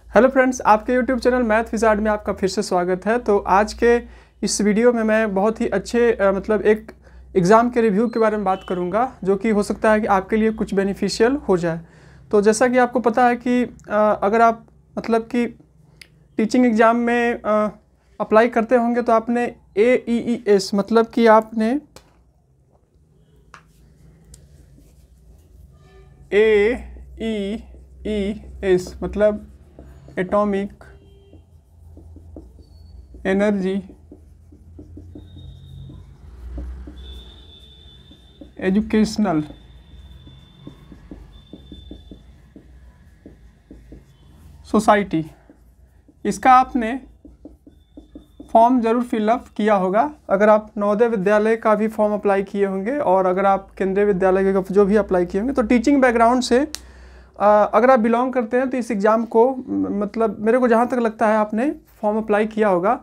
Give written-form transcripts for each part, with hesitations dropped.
Hello friends, आपके YouTube channel math wizard में आपका फिर से स्वागत है। तो आज के इस वीडियो में मैं बहुत ही अच्छे मतलब एक एग्ज़ाम के रिव्यू के बारे में बात करूंगा, जो कि हो सकता है कि आपके लिए कुछ बेनिफिशियल हो जाए। तो जैसा कि आपको पता है कि अगर आप मतलब कि टीचिंग एग्ज़ाम में अप्लाई करते होंगे तो आपने AEES मतलब कि आपने AEES मतलब एटॉमिक एनर्जी एजुकेशनल सोसाइटी, इसका आपने फॉर्म ज़रूर फिलअप किया होगा। अगर आप नवोदय विद्यालय का भी फॉर्म अप्लाई किए होंगे और अगर आप केंद्रीय विद्यालय का जो भी अप्लाई किए होंगे, तो टीचिंग बैकग्राउंड से अगर आप बिलोंग करते हैं तो इस एग्ज़ाम को मतलब मेरे को जहाँ तक लगता है आपने फॉर्म अप्लाई किया होगा।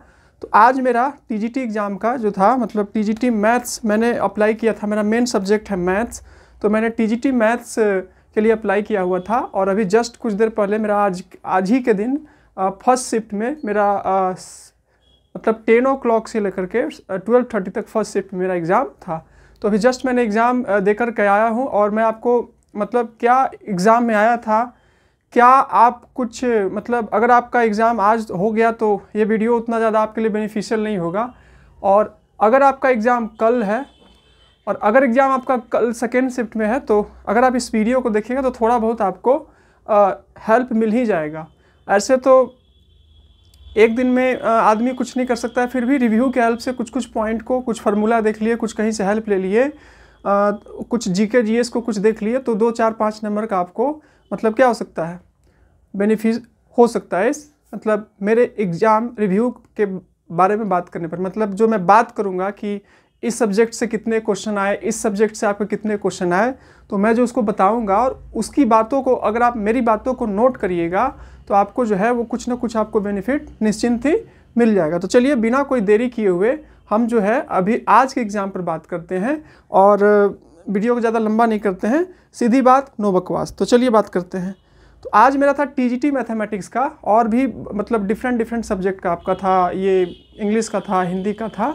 तो आज मेरा TGT एग्ज़ाम का जो था मतलब TGT मैथ्स मैंने अप्लाई किया था। मेरा मेन सब्जेक्ट है मैथ्स, तो मैंने TGT मैथ्स के लिए अप्लाई किया हुआ था। और अभी जस्ट कुछ देर पहले मेरा आज ही के दिन फर्स्ट शिफ्ट में मेरा मतलब 10 o'clock से लेकर के 12:30 तक फर्स्ट शिफ्ट मेरा एग्ज़ाम था। तो अभी जस्ट मैंने एग्ज़ाम देकर के आया हूँ और मैं आपको मतलब क्या एग्ज़ाम में आया था, क्या आप कुछ मतलब अगर आपका एग्ज़ाम आज हो गया तो ये वीडियो उतना ज़्यादा आपके लिए बेनिफिशियल नहीं होगा। और अगर आपका एग्ज़ाम कल है और अगर एग्ज़ाम आपका कल सेकेंड शिफ्ट में है, तो अगर आप इस वीडियो को देखिएगा तो थोड़ा बहुत आपको हेल्प मिल ही जाएगा। ऐसे तो एक दिन में आदमी कुछ नहीं कर सकता है, फिर भी रिव्यू के हेल्प से कुछ पॉइंट को, कुछ फार्मूला देख लिए, कुछ कहीं से हेल्प ले लिए, कुछ GK GS को कुछ देख लिए, तो 2 4 5 नंबर का आपको मतलब क्या हो सकता है, बेनिफिट हो सकता है इस मतलब मेरे एग्ज़ाम रिव्यू के बारे में बात करने पर। मतलब जो मैं बात करूँगा कि इस सब्जेक्ट से कितने क्वेश्चन आए, इस सब्जेक्ट से आपके कितने क्वेश्चन आए, तो मैं जो उसको बताऊँगा और उसकी बातों को अगर आप मेरी बातों को नोट करिएगा तो आपको जो है वो कुछ ना कुछ आपको बेनिफिट निश्चिंत ही मिल जाएगा। तो चलिए बिना कोई देरी किए हुए हम जो है अभी आज के एग्ज़ाम पर बात करते हैं और वीडियो को ज़्यादा लंबा नहीं करते हैं, सीधी बात नो बकवास। तो चलिए बात करते हैं। तो आज मेरा था TGT मैथमेटिक्स का, और भी मतलब डिफरेंट सब्जेक्ट का आपका था, ये इंग्लिश का था, हिंदी का था।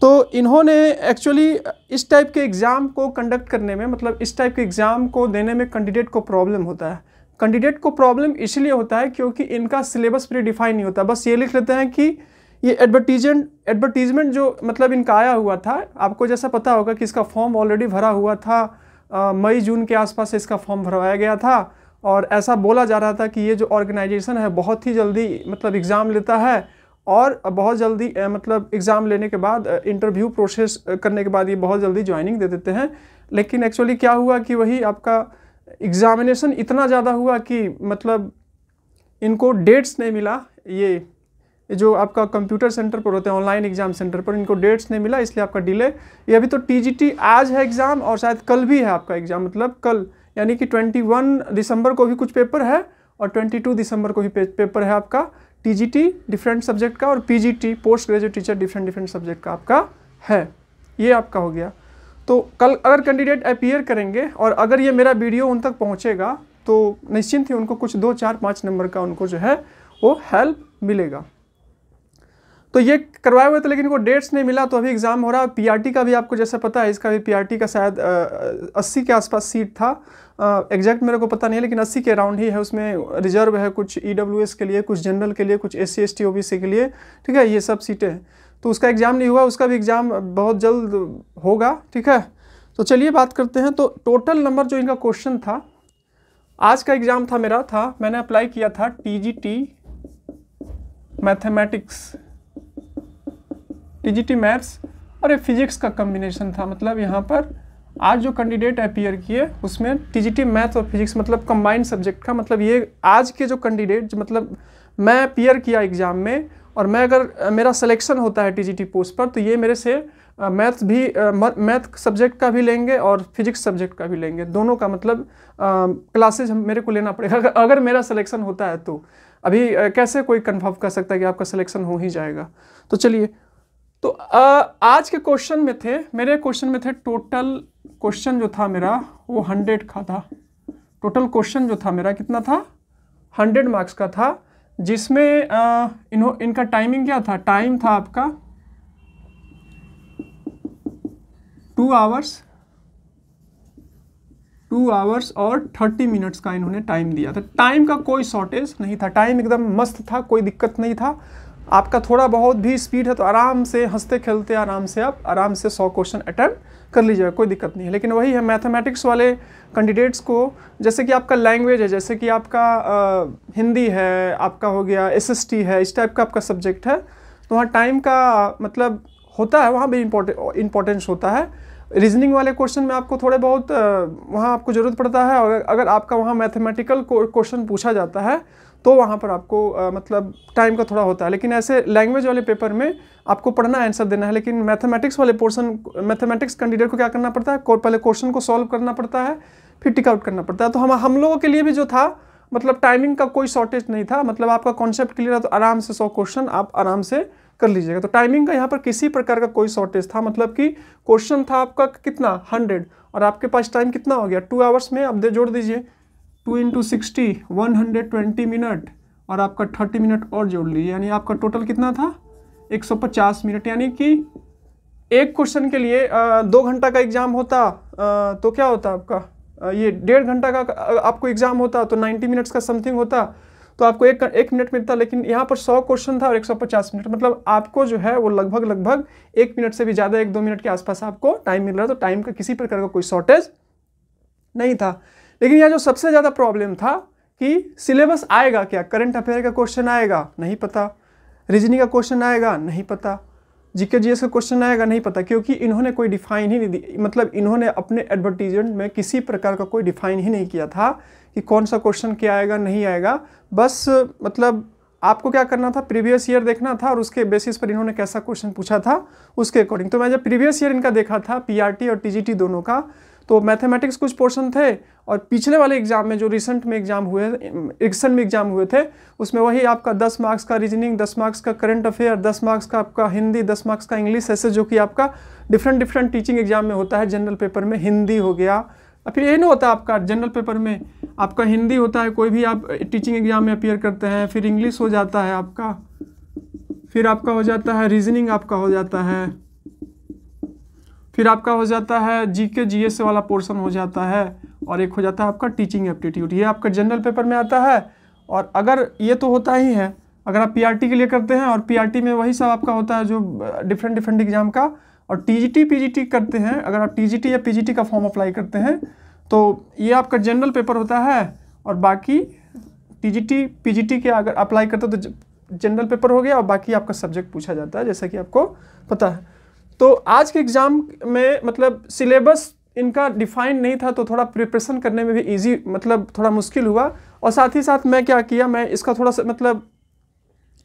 तो इन्होंने एक्चुअली इस टाइप के एग्ज़ाम को कंडक्ट करने में मतलब इस टाइप के एग्ज़ाम को देने में कैंडिडेट को प्रॉब्लम होता है। कैंडिडेट को प्रॉब्लम इसलिए होता है क्योंकि इनका सिलेबस प्री डिफाइन नहीं होता। बस ये लिख लेते हैं कि ये एडवर्टीजमेंट जो मतलब इनका आया हुआ था, आपको जैसा पता होगा कि इसका फॉर्म ऑलरेडी भरा हुआ था, मई जून के आसपास इसका फॉर्म भरवाया गया था। और ऐसा बोला जा रहा था कि ये जो ऑर्गेनाइजेशन है बहुत ही जल्दी मतलब एग्ज़ाम लेता है और बहुत जल्दी मतलब एग्ज़ाम लेने के बाद इंटरव्यू प्रोसेस करने के बाद ये बहुत जल्दी ज्वाइनिंग दे देते हैं। लेकिन एक्चुअली क्या हुआ कि वही आपका एग्ज़ामिनेशन इतना ज़्यादा हुआ कि मतलब इनको डेट्स नहीं मिला। ये जो आपका कंप्यूटर सेंटर पर होते हैं, ऑनलाइन एग्ज़ाम सेंटर पर, इनको डेट्स नहीं मिला, इसलिए आपका डिले। ये अभी तो TGT आज है एग्ज़ाम और शायद कल भी है आपका एग्ज़ाम, मतलब कल यानी कि 21 दिसंबर को भी कुछ पेपर है और 22 दिसंबर को भी पेपर है आपका TGT डिफरेंट सब्जेक्ट का, और PGT post graduate teacher different subject का आपका है। ये आपका हो गया। तो कल अगर कैंडिडेट अपीयर करेंगे और अगर ये मेरा वीडियो उन तक पहुँचेगा तो निश्चिंत ही उनको कुछ 2 4 5 नंबर का उनको जो है वो हेल्प मिलेगा। तो ये करवाए हुए थे लेकिन इनको डेट्स नहीं मिला, तो अभी एग्ज़ाम हो रहा है। PRT का भी आपको जैसा पता है, इसका भी PRT का शायद 80 के आसपास सीट था, एग्जैक्ट मेरे को पता नहीं है, लेकिन 80 के अराउंड ही है। उसमें रिजर्व है कुछ EWS के लिए, कुछ जनरल के लिए, कुछ SC ST OBC के लिए, ठीक है, ये सब सीटें हैं। तो उसका एग्ज़ाम नहीं हुआ, उसका भी एग्ज़ाम बहुत जल्द होगा, ठीक है। तो चलिए बात करते हैं। तो टोटल नंबर जो इनका क्वेश्चन था, आज का एग्ज़ाम था मेरा था, मैंने अप्लाई किया था TGT मैथमेटिक्स, TGT मैथ्स और ये फिजिक्स का कम्बिनेशन था। मतलब यहाँ पर आज जो कैंडिडेट अपीयर किए उसमें TGT मैथ और फिजिक्स मतलब कंबाइंड सब्जेक्ट का, मतलब ये आज के जो कैंडिडेट मतलब मैं अपीयर किया एग्ज़ाम में और मैं अगर मेरा सिलेक्शन होता है TGT पोस्ट पर, तो ये मेरे से मैथ सब्जेक्ट का भी लेंगे और फिजिक्स सब्जेक्ट का भी लेंगे, दोनों का मतलब क्लासेज मेरे को लेना पड़ेगा अगर मेरा सिलेक्शन होता है। तो अभी कैसे कोई कन्फर्म कर सकता है कि आपका सिलेक्शन हो ही जाएगा। तो चलिए, तो आज के क्वेश्चन में थे, मेरे क्वेश्चन में थे, टोटल क्वेश्चन जो था मेरा वो 100 का था। टोटल क्वेश्चन जो था मेरा कितना था, 100 मार्क्स का था। जिसमें इनका टाइमिंग क्या था, टाइम था आपका 2 आवर्स और 30 मिनट्स का इन्होंने टाइम दिया था। टाइम का कोई शॉर्टेज नहीं था, टाइम एकदम मस्त था, कोई दिक्कत नहीं था। आपका थोड़ा बहुत भी स्पीड है तो आराम से हंसते खेलते आराम से आप आराम से 100 क्वेश्चन अटेम्प्ट कर लीजिएगा, कोई दिक्कत नहीं है। लेकिन वही है, मैथमेटिक्स वाले कैंडिडेट्स को, जैसे कि आपका लैंग्वेज है, जैसे कि आपका हिंदी है, आपका हो गया SST है, इस टाइप का आपका सब्जेक्ट है, तो वहाँ टाइम का मतलब होता है, वहाँ भी इम्पोर्टेंस होता है। रीजनिंग वाले क्वेश्चन में आपको थोड़े बहुत वहाँ आपको ज़रूरत पड़ता है, और अगर आपका वहाँ मैथमेटिकल क्वेश्चन पूछा जाता है तो वहाँ पर आपको मतलब टाइम का थोड़ा होता है। लेकिन ऐसे लैंग्वेज वाले पेपर में आपको पढ़ना है, आंसर देना है। लेकिन मैथमेटिक्स वाले पोर्शन, मैथमेटिक्स कैंडिडेट को क्या करना पड़ता है, पहले क्वेश्चन को सॉल्व करना पड़ता है, फिर टिक आउट करना पड़ता है। तो हम लोगों के लिए भी जो था, मतलब टाइमिंग का कोई शॉर्टेज नहीं था, मतलब आपका कॉन्सेप्ट क्लियर है तो आराम से 100 क्वेश्चन आप आराम से कर लीजिएगा। तो टाइमिंग का यहाँ पर किसी प्रकार का कोई शॉर्टेज था, मतलब कि क्वेश्चन था आपका कितना 100 और आपके पास टाइम कितना हो गया 2 आवर्स में। अब जोड़ दीजिए 2 × 60 120 मिनट और आपका 30 मिनट और जोड़ लीजिए, यानी आपका टोटल कितना था 150 मिनट। यानी कि एक क्वेश्चन के लिए 2 घंटा का एग्जाम होता तो क्या होता आपका ये 1.5 घंटा का आपको एग्जाम होता तो 90 मिनट्स का समथिंग होता, तो आपको एक मिनट मिलता। लेकिन यहाँ पर 100 क्वेश्चन था और 150 मिनट, मतलब आपको जो है वो लगभग 1 मिनट से भी ज़्यादा 1-2 मिनट के आसपास आपको टाइम मिल रहा है। तो टाइम का किसी प्रकार का कोई शॉर्टेज नहीं था। लेकिन यहाँ जो सबसे ज़्यादा प्रॉब्लम था कि सिलेबस आएगा क्या, करंट अफेयर का क्वेश्चन आएगा नहीं पता, रीजनिंग का क्वेश्चन आएगा नहीं पता, जीके जीएस का क्वेश्चन आएगा नहीं पता, क्योंकि इन्होंने कोई डिफाइन ही नहीं दी, मतलब इन्होंने अपने एडवर्टीजमेंट में किसी प्रकार का कोई डिफाइन ही नहीं किया था कि कौन सा क्वेश्चन क्या आएगा नहीं आएगा। बस मतलब आपको क्या करना था, प्रीवियस ईयर देखना था और उसके बेसिस पर इन्होंने कैसा क्वेश्चन पूछा था उसके अकॉर्डिंग। तो मैं जब प्रीवियस ईयर इनका देखा था, पीआरटी और टीजीटी दोनों का, तो मैथमेटिक्स कुछ पोर्शन थे और पिछले वाले एग्जाम में जो रिसेंट में एग्जाम हुए थे उसमें वही आपका 10 मार्क्स का रीजनिंग, 10 मार्क्स का करंट अफेयर, 10 मार्क्स का आपका हिंदी, 10 मार्क्स का इंग्लिश, ऐसे जो कि आपका डिफरेंट टीचिंग एग्जाम में होता है। जनरल पेपर में हिंदी हो गया, फिर ये नहीं होता आपका जनरल पेपर में आपका हिंदी होता है, कोई भी आप टीचिंग एग्जाम में अपीयर करते हैं, फिर इंग्लिश हो जाता है आपका, फिर आपका हो जाता है रीजनिंग, आपका हो जाता है, फिर आपका हो जाता है जीके जीएस वाला पोर्शन हो जाता है, और एक हो जाता है आपका टीचिंग एप्टीट्यूड। ये आपका जनरल पेपर में आता है। और अगर ये तो होता ही है अगर आप पीआरटी के लिए करते हैं, और पीआरटी में वही सब आपका होता है जो डिफरेंट एग्जाम का, और टीजीटी पीजीटी करते हैं, अगर आप टीजीटी या पीजीटी का फॉर्म अप्लाई करते हैं तो ये आपका जनरल पेपर होता है। और बाकी टीजीटी पीजीटी के अगर अप्लाई करते हो तो जनरल पेपर हो गया और बाकी आपका सब्जेक्ट पूछा जाता है, जैसा कि आपको पता है। तो आज के एग्ज़ाम में मतलब सिलेबस इनका डिफाइन नहीं था, तो थोड़ा प्रिपरेशन करने में भी इजी, मतलब थोड़ा मुश्किल हुआ। और साथ ही साथ मैं क्या किया, मैं इसका थोड़ा सा मतलब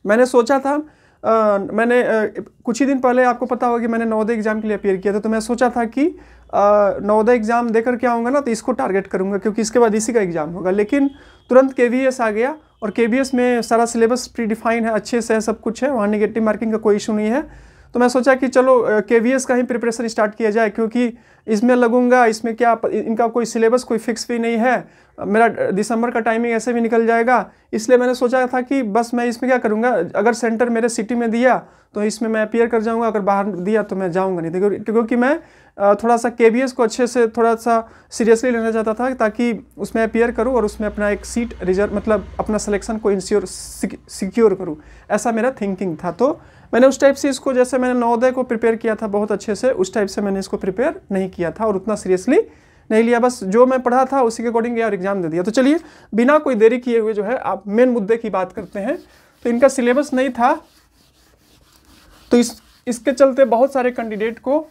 मैंने सोचा था, मैंने कुछ ही दिन पहले आपको पता होगा कि मैंने नवोदय एग्जाम के लिए अपीयर किया था, तो मैं सोचा था कि नवोदय एग्जाम देकर के आऊँगा ना तो इसको टारगेट करूँगा, क्योंकि इसके बाद इसी का एग्जाम होगा। लेकिन तुरंत केवीएस आ गया, और केवीएस में सारा सिलेबस प्री डिफाइन है, अच्छे से है, सब कुछ है, वहाँ नेगेटिव मार्किंग का कोई इशू नहीं है। तो मैं सोचा कि चलो केवीएस का ही प्रिपरेशन स्टार्ट किया जाए, क्योंकि इसमें लगूंगा, इसमें क्या इनका कोई सिलेबस कोई फिक्स भी नहीं है, मेरा दिसंबर का टाइमिंग ऐसे भी निकल जाएगा। इसलिए मैंने सोचा था कि बस मैं इसमें क्या करूंगा, अगर सेंटर मेरे सिटी में दिया तो इसमें मैं अपीयर कर जाऊंगा, अगर बाहर दिया तो मैं जाऊंगा नहीं, क्योंकि मैं थोड़ा सा केवीएस को अच्छे से थोड़ा सा सीरियसली लेना चाहता था, ताकि उसमें अपीयर करूं और उसमें अपना एक सीट रिजर्व, मतलब अपना सिलेक्शन को सिक्योर करूं, ऐसा मेरा थिंकिंग था। तो मैंने उस टाइप से इसको, जैसे मैंने नवोदय को प्रिपेयर किया था बहुत अच्छे से, उस टाइप से मैंने इसको प्रिपेयर नहीं किया था और उतना सीरियसली नहीं लिया, बस जो मैं पढ़ा था उसी के अकॉर्डिंग यार एग्जाम दे दिया। तो चलिए बिना कोई देरी किए हुए जो है आप मेन मुद्दे की बात करते हैं। तो इनका सिलेबस नहीं था, तो इसके चलते बहुत सारे कैंडिडेट को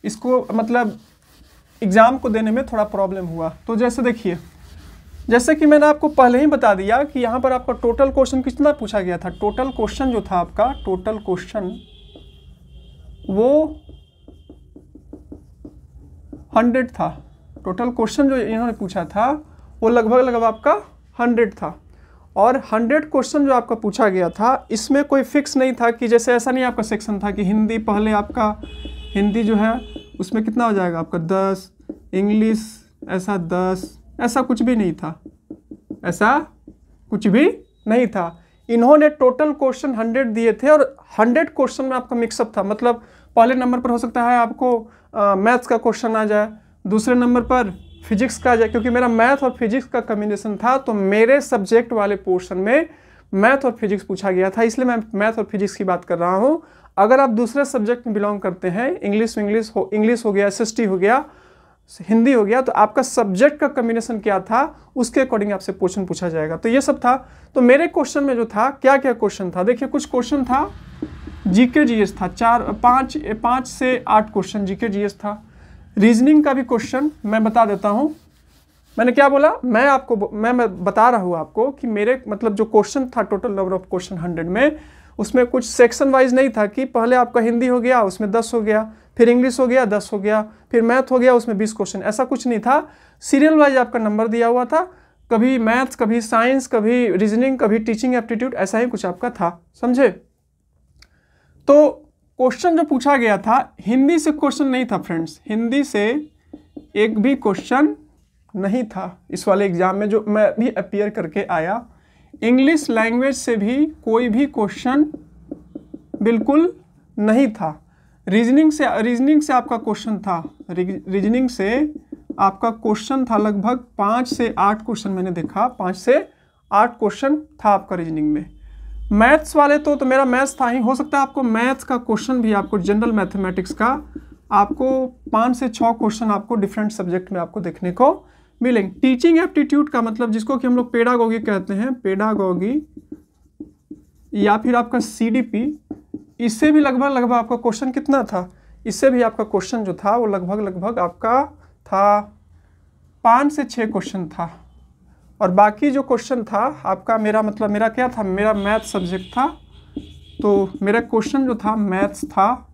इसको मतलब एग्ज़ाम को देने में थोड़ा प्रॉब्लम हुआ। तो जैसे देखिए, जैसे कि मैंने आपको पहले ही बता दिया कि यहाँ पर आपका टोटल क्वेश्चन कितना पूछा गया था। टोटल क्वेश्चन जो था आपका, टोटल क्वेश्चन वो 100 था। टोटल क्वेश्चन जो इन्होंने पूछा था वो लगभग आपका 100 था। और 100 क्वेश्चन जो आपका पूछा गया था, इसमें कोई फिक्स नहीं था कि जैसे ऐसा नहीं आपका सेक्शन था कि हिंदी पहले आपका हिंदी जो है उसमें कितना हो जाएगा आपका 10, इंग्लिश ऐसा 10, ऐसा कुछ भी नहीं था, ऐसा कुछ भी नहीं था। इन्होंने टोटल क्वेश्चन 100 दिए थे और 100 क्वेश्चन में आपका मिक्सअप था। मतलब पहले नंबर पर हो सकता है आपको मैथ्स का क्वेश्चन आ जाए, दूसरे नंबर पर फिजिक्स का आ जाए, क्योंकि मेरा मैथ और फिजिक्स का कॉम्बिनेशन था तो मेरे सब्जेक्ट वाले पोर्शन में मैथ और फिजिक्स पूछा गया था, इसलिए मैं मैथ और फिजिक्स की बात कर रहा हूँ। अगर आप दूसरे सब्जेक्ट में बिलोंग करते हैं, इंग्लिश हो गया, SST हो गया, हिंदी हो गया, तो आपका सब्जेक्ट का कॉम्बिनेशन क्या था उसके अकॉर्डिंग आपसे क्वेश्चन पूछा जाएगा। तो ये सब था। तो मेरे क्वेश्चन में जो था, क्या क्या क्वेश्चन था, देखिए कुछ क्वेश्चन था जीके जीएस था, 5 से 8 क्वेश्चन जीके जीएस था। रीजनिंग का भी क्वेश्चन मैं बता देता हूँ। मैंने क्या बोला, मैं बता रहा हूँ आपको कि मेरे मतलब जो क्वेश्चन था टोटल नंबर ऑफ क्वेश्चन 100 में, उसमें कुछ सेक्शन वाइज नहीं था कि पहले आपका हिंदी हो गया उसमें 10 हो गया, फिर इंग्लिश हो गया 10 हो गया, फिर मैथ हो गया उसमें 20 क्वेश्चन, ऐसा कुछ नहीं था। सीरियल वाइज आपका नंबर दिया हुआ था, कभी मैथ्स, कभी साइंस, कभी रीजनिंग, कभी टीचिंग एप्टीट्यूड, ऐसा ही कुछ आपका था, समझे। तो क्वेश्चन जो पूछा गया था, हिंदी से क्वेश्चन नहीं था फ्रेंड्स, हिंदी से एक भी क्वेश्चन नहीं था इस वाले एग्जाम में जो मैं भी अपीयर करके आया। इंग्लिश लैंग्वेज से भी कोई भी क्वेश्चन बिल्कुल नहीं था। रीजनिंग से आपका क्वेश्चन था, रीजनिंग से आपका क्वेश्चन था लगभग 5 से 8 क्वेश्चन मैंने देखा, 5 से 8 क्वेश्चन था आपका रीजनिंग में। मैथ्स वाले तो मेरा मैथ्स था ही, हो सकता है आपको मैथ्स का क्वेश्चन भी, आपको जनरल मैथमेटिक्स का आपको 5 से 6 क्वेश्चन आपको डिफरेंट सब्जेक्ट में आपको देखने को मिलेंगे। टीचिंग एप्टीट्यूड का मतलब जिसको कि हम लोग पेडागोगी कहते हैं, पेडागोगी या फिर आपका CDP, इससे भी लगभग आपका क्वेश्चन कितना था, इससे भी आपका क्वेश्चन जो था वो लगभग आपका था 5 से 6 क्वेश्चन था। और बाकी जो क्वेश्चन था आपका, मेरा क्या था, मेरा मैथ सब्जेक्ट था, तो मेरा क्वेश्चन जो था मैथ्स था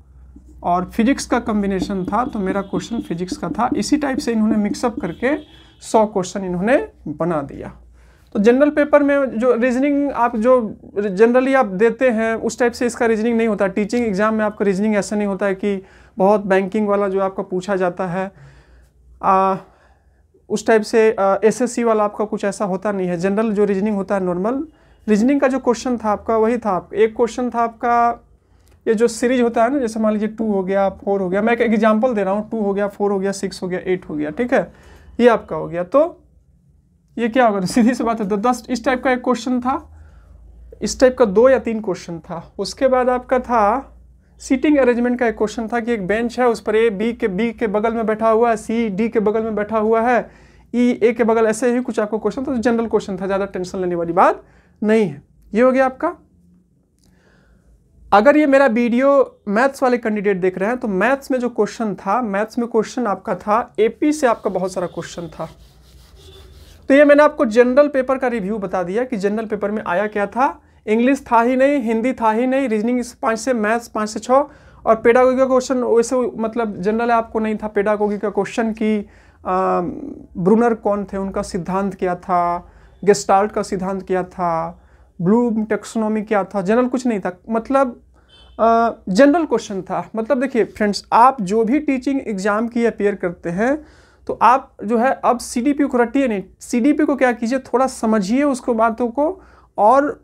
और फिजिक्स का कॉम्बिनेशन था, तो मेरा क्वेश्चन फिजिक्स का था। इसी टाइप से इन्होंने मिक्सअप करके 100 क्वेश्चन इन्होंने बना दिया। तो जनरल पेपर में जो रीजनिंग आप जो जनरली आप देते हैं उस टाइप से इसका रीजनिंग नहीं होता। टीचिंग एग्जाम में आपका रीजनिंग ऐसा नहीं होता है कि बहुत बैंकिंग वाला जो आपका पूछा जाता है, उस टाइप से SSC वाला आपका कुछ ऐसा होता नहीं है। जनरल जो रीजनिंग होता है, नॉर्मल रीजनिंग का जो क्वेश्चन था आपका वही था। एक क्वेश्चन था आपका, ये जो सीरीज होता है ना, जैसे मान लीजिए 2 हो गया, 4 हो गया, मैं एक एग्जांपल दे रहा हूँ, 2 हो गया, 4 हो गया, 6 हो गया, 8 हो गया, ठीक है, ये आपका हो गया। तो ये क्या होगा, सीधी सी बात है, तो 10 इस टाइप का एक क्वेश्चन था, इस टाइप का 2 या 3 क्वेश्चन था। उसके बाद आपका था सीटिंग अरेंजमेंट का एक क्वेश्चन था कि एक बेंच है, उस पर बी के बगल में बैठा हुआ है, डी के बगल में बैठा हुआ है, ए के बगल, ऐसे ही कुछ आपको क्वेश्चन था। जनरल क्वेश्चन था, ज़्यादा टेंशन लेने वाली बात नहीं है। ये हो गया आपका। अगर ये मेरा वीडियो मैथ्स वाले कैंडिडेट देख रहे हैं तो मैथ्स में जो क्वेश्चन था, मैथ्स में क्वेश्चन आपका था AP से आपका बहुत सारा क्वेश्चन था। तो ये मैंने आपको जनरल पेपर का रिव्यू बता दिया कि जनरल पेपर में आया क्या था। इंग्लिश था ही नहीं, हिंदी था ही नहीं, रीजनिंग 5 से, मैथ्स 5 से 6, और पेडागोगी का क्वेश्चन वैसे मतलब जनरल आपको नहीं था। पेडागोगी का क्वेश्चन की ब्रूनर कौन थे, उनका सिद्धांत क्या था, गेस्टाल्ट का सिद्धांत क्या था, ब्लूम टैक्सोनॉमी क्या था, जनरल कुछ नहीं था, मतलब जनरल क्वेश्चन था। मतलब देखिए फ्रेंड्स, आप जो भी टीचिंग एग्जाम की अपीयर करते हैं तो आप जो है अब CDP को रटिए नहीं, CDP को क्या कीजिए, थोड़ा समझिए उसको, बातों को, और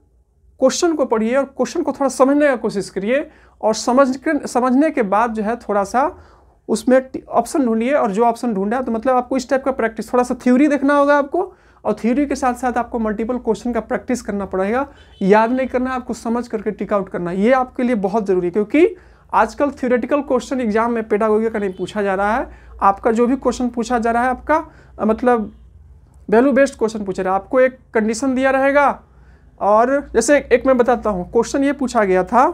क्वेश्चन को पढ़िए और क्वेश्चन को थोड़ा समझने का कोशिश करिए, और समझने के बाद जो है थोड़ा सा उसमें ऑप्शन ढूंढिए, और जो ऑप्शन ढूंढा तो मतलब आपको इस टाइप का प्रैक्टिस, थोड़ा सा थ्योरी देखना होगा आपको, और थ्योरी के साथ साथ आपको मल्टीपल क्वेश्चन का प्रैक्टिस करना पड़ेगा। याद नहीं करना, आपको समझ करके टिक आउट करना, ये आपके लिए बहुत ज़रूरी है, क्योंकि आजकल थ्योरेटिकल क्वेश्चन एग्जाम में पेडागोगी का नहीं पूछा जा रहा है। आपका जो भी क्वेश्चन पूछा जा रहा है आपका मतलब वैल्यू बेस्ड क्वेश्चन पूछा रहा है। आपको एक कंडीशन दिया रहेगा, और जैसे एक मैं बताता हूँ, क्वेश्चन ये पूछा गया था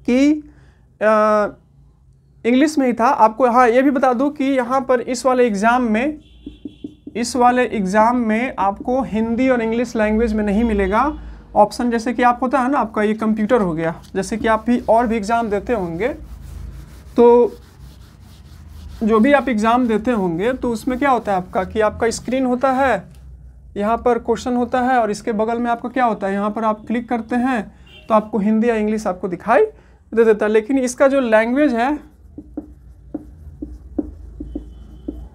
कि इंग्लिश में ही था आपको। हाँ, ये भी बता दूँ कि यहाँ पर इस वाले एग्ज़ाम में आपको हिंदी और इंग्लिश लैंग्वेज में नहीं मिलेगा ऑप्शन। जैसे कि आप होता है ना, आपका ये कंप्यूटर हो गया, जैसे कि आप भी और भी एग्ज़ाम देते होंगे, तो जो भी आप एग्ज़ाम देते होंगे तो उसमें क्या होता है आपका कि आपका स्क्रीन होता है, यहाँ पर क्वेश्चन होता है, और इसके बगल में आपका क्या होता है, यहाँ पर आप क्लिक करते हैं तो आपको हिंदी या इंग्लिश आपको दिखाई दे देता है। लेकिन इसका जो लैंग्वेज है,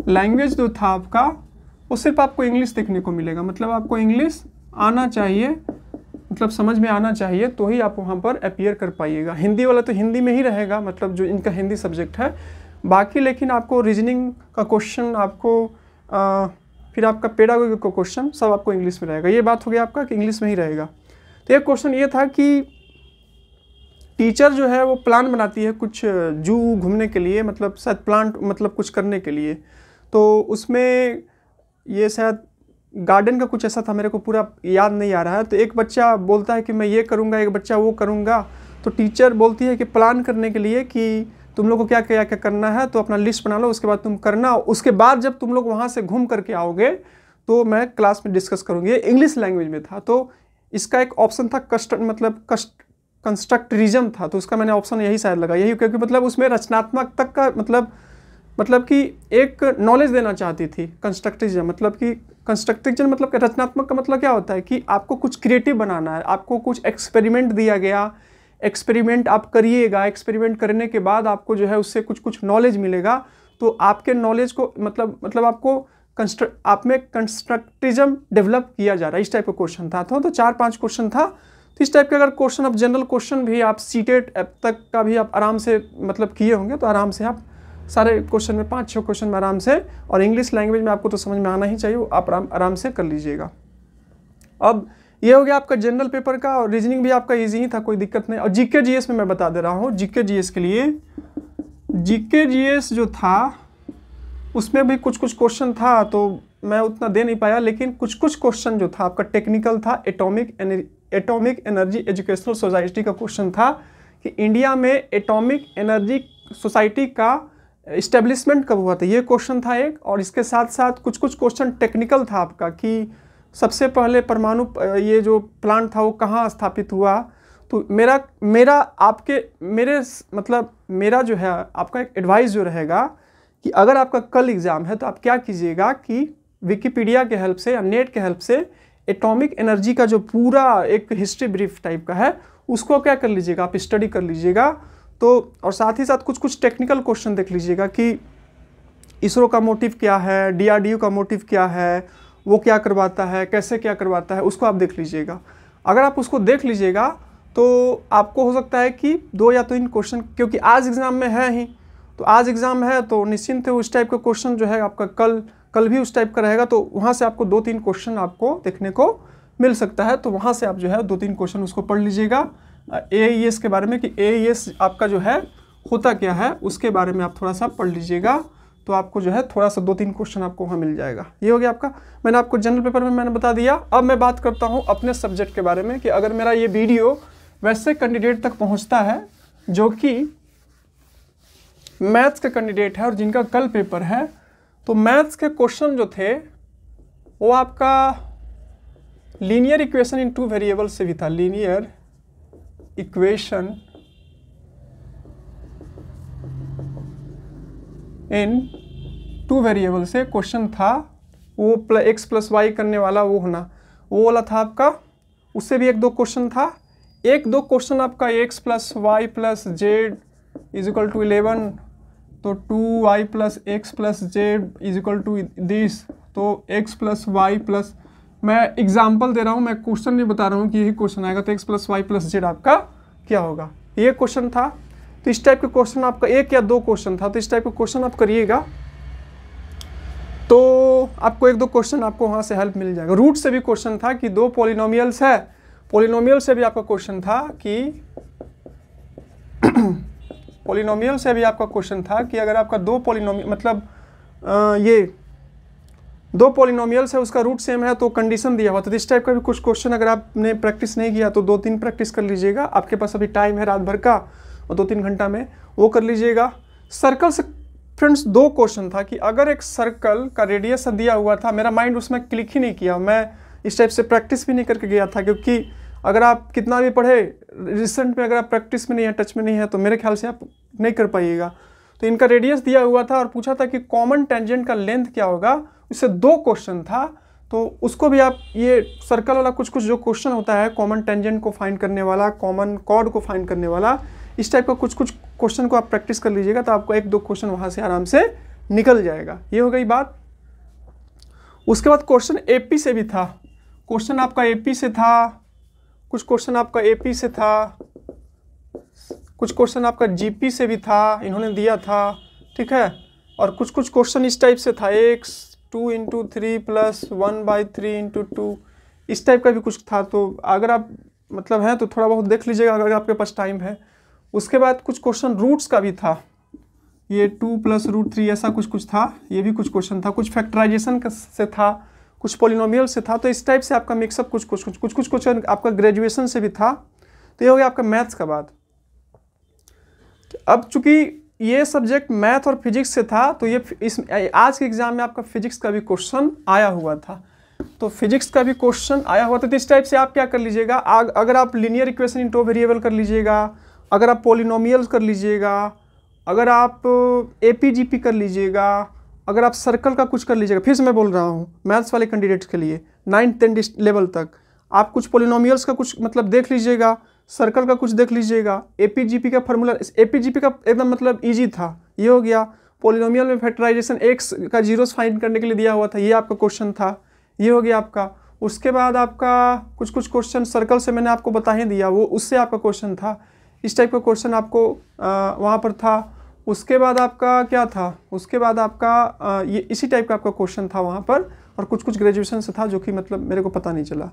लैंग्वेज जो था आपका, वो सिर्फ आपको इंग्लिश देखने को मिलेगा। मतलब आपको इंग्लिश आना चाहिए, मतलब समझ में आना चाहिए, तो ही आप वहाँ पर अपीयर कर पाइएगा। हिंदी वाला तो हिंदी में ही रहेगा, मतलब जो इनका हिंदी सब्जेक्ट है। बाकी लेकिन आपको रीजनिंग का क्वेश्चन, आपको फिर आपका पेडागोगी का क्वेश्चन सब आपको इंग्लिश में रहेगा। ये बात हो गया आपका कि इंग्लिश में ही रहेगा। तो एक क्वेश्चन ये था कि टीचर जो है वो प्लान बनाती है कुछ जू घूमने के लिए, मतलब शायद प्लांट मतलब कुछ करने के लिए। तो उसमें ये शायद गार्डन का कुछ ऐसा था, मेरे को पूरा याद नहीं आ रहा है। तो एक बच्चा बोलता है कि मैं ये करूँगा, एक बच्चा वो करूँगा। तो टीचर बोलती है कि प्लान करने के लिए कि तुम लोग को क्या क्या क्या करना है, तो अपना लिस्ट बना लो, उसके बाद तुम करना। उसके बाद जब तुम लोग वहाँ से घूम करके आओगे तो मैं क्लास में डिस्कस करूँगी। ये इंग्लिश लैंग्वेज में था। तो इसका एक ऑप्शन था कंस्ट्रक्टिविज्म था, तो उसका मैंने ऑप्शन यही शायद लगा, यही, क्योंकि मतलब उसमें रचनात्मक तक का मतलब कि एक नॉलेज देना चाहती थी। कंस्ट्रक्टिविज्म मतलब कि कंस्ट्रक्टिविज्म मतलब रचनात्मक का मतलब क्या होता है कि आपको कुछ क्रिएटिव बनाना है, आपको कुछ एक्सपेरिमेंट दिया गया, एक्सपेरिमेंट आप करिएगा, एक्सपेरिमेंट करने के बाद आपको जो है उससे कुछ नॉलेज मिलेगा। तो आपके नॉलेज को मतलब आपको आप में कंस्ट्रक्टिविज्म डेवलप किया जा रहा है, इस टाइप का क्वेश्चन था। तो 4-5 क्वेश्चन था। तो इस टाइप के अगर क्वेश्चन, अब जनरल क्वेश्चन भी आप सीटेट तक का भी आप आराम से मतलब किए होंगे, तो आराम से आप सारे क्वेश्चन में 5-6 क्वेश्चन में आराम से, और इंग्लिश लैंग्वेज में आपको तो समझ में आना ही चाहिए, आप आराम से कर लीजिएगा। अब ये हो गया आपका जनरल पेपर का, और रीजनिंग भी आपका इजी ही था, कोई दिक्कत नहीं। और जीके जीएस में मैं बता दे रहा हूँ, जीके जीएस के लिए, जीके जीएस जो था उसमें भी कुछ क्वेश्चन था, तो मैं उतना दे नहीं पाया, लेकिन कुछ क्वेश्चन जो था आपका टेक्निकल था। एटॉमिक एनर्जी एजुकेशनल सोसाइटी का क्वेश्चन था कि इंडिया में एटॉमिक एनर्जी सोसाइटी का इस्टेब्लिशमेंट कब हुआ था, ये क्वेश्चन था एक। और इसके साथ साथ कुछ क्वेश्चन टेक्निकल था आपका कि सबसे पहले परमाणु ये जो प्लांट था वो कहाँ स्थापित हुआ। तो मेरा जो है आपका एक एडवाइस जो रहेगा कि अगर आपका कल एग्ज़ाम है तो आप क्या कीजिएगा कि विकिपीडिया के हेल्प से या नेट के हेल्प से एटॉमिक एनर्जी का जो पूरा एक हिस्ट्री ब्रीफ टाइप का है उसको क्या कर लीजिएगा, आप स्टडी कर लीजिएगा। तो और साथ ही साथ कुछ टेक्निकल क्वेश्चन देख लीजिएगा कि इसरो का मोटिव क्या है, डीआरडीओ का मोटिव क्या है, वो क्या करवाता है, कैसे क्या करवाता है, उसको आप देख लीजिएगा। अगर आप उसको देख लीजिएगा तो आपको हो सकता है कि 2 या 3 क्वेश्चन, क्योंकि आज एग्ज़ाम में है ही, तो आज एग्ज़ाम है तो निश्चिंत है उस टाइप का क्वेश्चन जो है आपका कल भी उस टाइप का रहेगा। तो वहाँ से आपको 2-3 क्वेश्चन आपको देखने को मिल सकता है। तो वहाँ से आप जो है 2-3 क्वेश्चन उसको पढ़ लीजिएगा। AES के बारे में कि AES आपका जो है होता क्या है, उसके बारे में आप थोड़ा सा पढ़ लीजिएगा। तो आपको जो है थोड़ा सा 2-3 क्वेश्चन आपको वहाँ मिल जाएगा। ये हो गया आपका, मैंने आपको जनरल पेपर में मैंने बता दिया। अब मैं बात करता हूँ अपने सब्जेक्ट के बारे में कि अगर मेरा ये वीडियो वैसे कैंडिडेट तक पहुँचता है जो कि मैथ्स के कैंडिडेट है और जिनका कल पेपर है, तो मैथ्स के क्वेश्चन जो थे वो आपका लीनियर इक्वेशन इन 2 वेरिएबल से भी था। लीनियर इक्वेशन इन 2 वेरिएबल से क्वेश्चन था, वो x + y करने वाला वो होना, वो वाला था आपका। उससे भी 1-2 क्वेश्चन था। 1-2 क्वेश्चन आपका x + y + z = 11, तो 2y + x + z = दिस, तो x + y + मैं एग्जाम्पल दे रहा हूँ, मैं क्वेश्चन नहीं बता रहा हूँ कि यही क्वेश्चन आएगा। तो x + y + z आपका क्या होगा, ये क्वेश्चन था। तो इस टाइप के क्वेश्चन आपका 1 या 2 क्वेश्चन था, तो इस टाइप के क्वेश्चन आप करिएगा तो आपको 1-2 क्वेश्चन आपको वहाँ से हेल्प मिल जाएगा। रूट से भी क्वेश्चन था कि 2 पॉलिनोमियल्स है, पॉलिनोमियल से भी आपका क्वेश्चन था कि पॉलिनोमियल से भी आपका क्वेश्चन था कि अगर आपका 2 पॉलिनोमियल मतलब ये 2 पॉलिनोमियल्स है, उसका रूट सेम है तो कंडीशन दिया हुआ। तो इस टाइप का भी कुछ क्वेश्चन अगर आपने प्रैक्टिस नहीं किया तो 2-3 प्रैक्टिस कर लीजिएगा। आपके पास अभी टाइम है रात भर का, और 2-3 घंटा में वो कर लीजिएगा। सर्कल से फ्रेंड्स 2 क्वेश्चन था कि अगर एक सर्कल का रेडियस दिया हुआ था, मेरा माइंड उसमें क्लिक ही नहीं किया, मैं इस टाइप से प्रैक्टिस भी नहीं करके गया था, क्योंकि अगर आप कितना भी पढ़े रिसेंट में अगर आप प्रैक्टिस में नहीं है, टच में नहीं है, तो मेरे ख्याल से आप नहीं कर पाइएगा। तो इनका रेडियस दिया हुआ था और पूछा था कि कॉमन टेंजेंट का लेंथ क्या होगा, इससे 2 क्वेश्चन था। तो उसको भी आप ये सर्कल वाला कुछ जो क्वेश्चन होता है कॉमन टेंजेंट को फाइंड करने वाला, कॉमन कॉर्ड को फाइंड करने वाला, इस टाइप का कुछ क्वेश्चन को आप प्रैक्टिस कर लीजिएगा तो आपको 1-2 क्वेश्चन वहाँ से आराम से निकल जाएगा। ये हो गई बात। उसके बाद क्वेश्चन AP से भी था, क्वेश्चन आपका AP से था, कुछ क्वेश्चन आपका AP से था, कुछ क्वेश्चन आपका GP से भी था, इन्होंने दिया था, ठीक है। और कुछ कुछ क्वेश्चन इस टाइप से था, x 2 × 3 + 1/3 × 2, इस टाइप का भी कुछ था। तो अगर आप मतलब हैं तो थोड़ा बहुत देख लीजिएगा अगर आपके पास टाइम है। उसके बाद कुछ क्वेश्चन रूट्स का भी था, ये 2 + √3 ऐसा कुछ था, ये भी कुछ क्वेश्चन था। कुछ फैक्टराइजेशन से था, कुछ पॉलिनोमियल से था। तो इस टाइप से आपका मिक्सअप कुछ क्वेश्चन आपका ग्रेजुएशन से भी था। तो ये हो गया आपका मैथ्स का बात। अब चूंकि ये सब्जेक्ट मैथ और फिजिक्स से था तो ये इस आज के एग्जाम में आपका फिजिक्स का भी क्वेश्चन आया हुआ था। तो फिजिक्स का भी क्वेश्चन आया हुआ था। तो इस टाइप से आप क्या कर लीजिएगा, अगर आप लीनियर इक्वेशन इन 2 वेरिएबल कर लीजिएगा, अगर आप पॉलिनोमियल्स कर लीजिएगा, अगर आप APGP कर लीजिएगा, अगर आप सर्कल का कुछ कर लीजिएगा। फिर से मैं बोल रहा हूँ मैथ्स वाले कैंडिडेट्स के लिए 9th-10th लेवल तक आप कुछ पॉलिनोमियल्स का कुछ मतलब देख लीजिएगा, सर्कल का कुछ देख लीजिएगा। APGP का फार्मूला, APGP का एकदम मतलब ईजी था, ये हो गया। पॉलिनोमियल में फैक्टराइजेशन x का जीरोस फाइंड करने के लिए दिया हुआ था, ये आपका क्वेश्चन था, ये हो गया आपका। उसके बाद आपका कुछ क्वेश्चन सर्कल से मैंने आपको बता ही दिया, वो उससे आपका क्वेश्चन था। इस टाइप का क्वेश्चन आपको वहाँ पर था। उसके बाद आपका क्या था, उसके बाद आपका ये इसी टाइप का आपका क्वेश्चन था वहाँ पर। और कुछ ग्रेजुएशन से था जो कि मतलब मेरे को पता नहीं चला।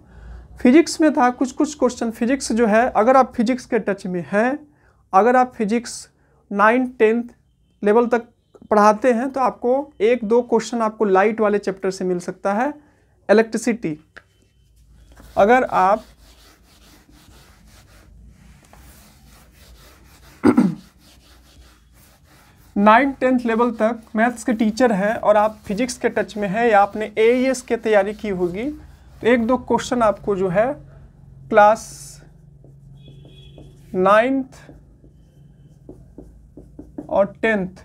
फिजिक्स में था कुछ क्वेश्चन। फिजिक्स जो है, अगर आप फिजिक्स के टच में हैं, अगर आप फिजिक्स 9th-10th लेवल तक पढ़ाते हैं तो आपको 1-2 क्वेश्चन आपको लाइट वाले चैप्टर से मिल सकता है। इलेक्ट्रिसिटी, अगर आप 9th-10th लेवल तक मैथ्स के टीचर हैं और आप फिजिक्स के टच में हैं या आपने AES की तैयारी की होगी तो 1-2 क्वेश्चन आपको जो है क्लास 9th और 10th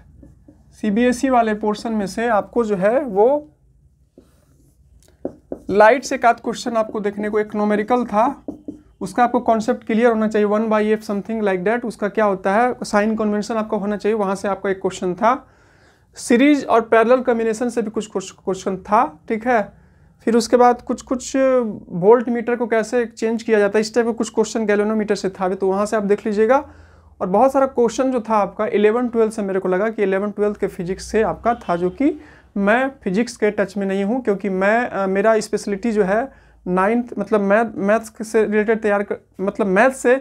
CBSE वाले पोर्शन में से आपको जो है वो लाइट से एकाध क्वेश्चन आपको देखने को, एक न्यूमेरिकल था, उसका आपको कॉन्सेप्ट क्लियर होना चाहिए, 1/f समथिंग लाइक दैट, उसका क्या होता है, साइन कन्वेंशन आपका होना चाहिए, वहाँ से आपका एक क्वेश्चन था। सीरीज और पैरेलल कॉम्बिनेशन से भी कुछ क्वेश्चन था, ठीक है। फिर उसके बाद कुछ वोल्ट मीटर को कैसे चेंज किया जाता है, इस टाइप का कुछ क्वेश्चन गैल्वेनोमीटर से था भी, तो वहाँ से आप देख लीजिएगा। और बहुत सारा क्वेश्चन जो था आपका 11th-12th से, मेरे को लगा कि 11th-12th के फिजिक्स से आपका था, जो कि मैं फिजिक्स के टच में नहीं हूँ क्योंकि मैं मेरा स्पेशलिटी जो है 9th मतलब मैथ्स से रिलेटेड तैयार कर, मतलब मैथ्स से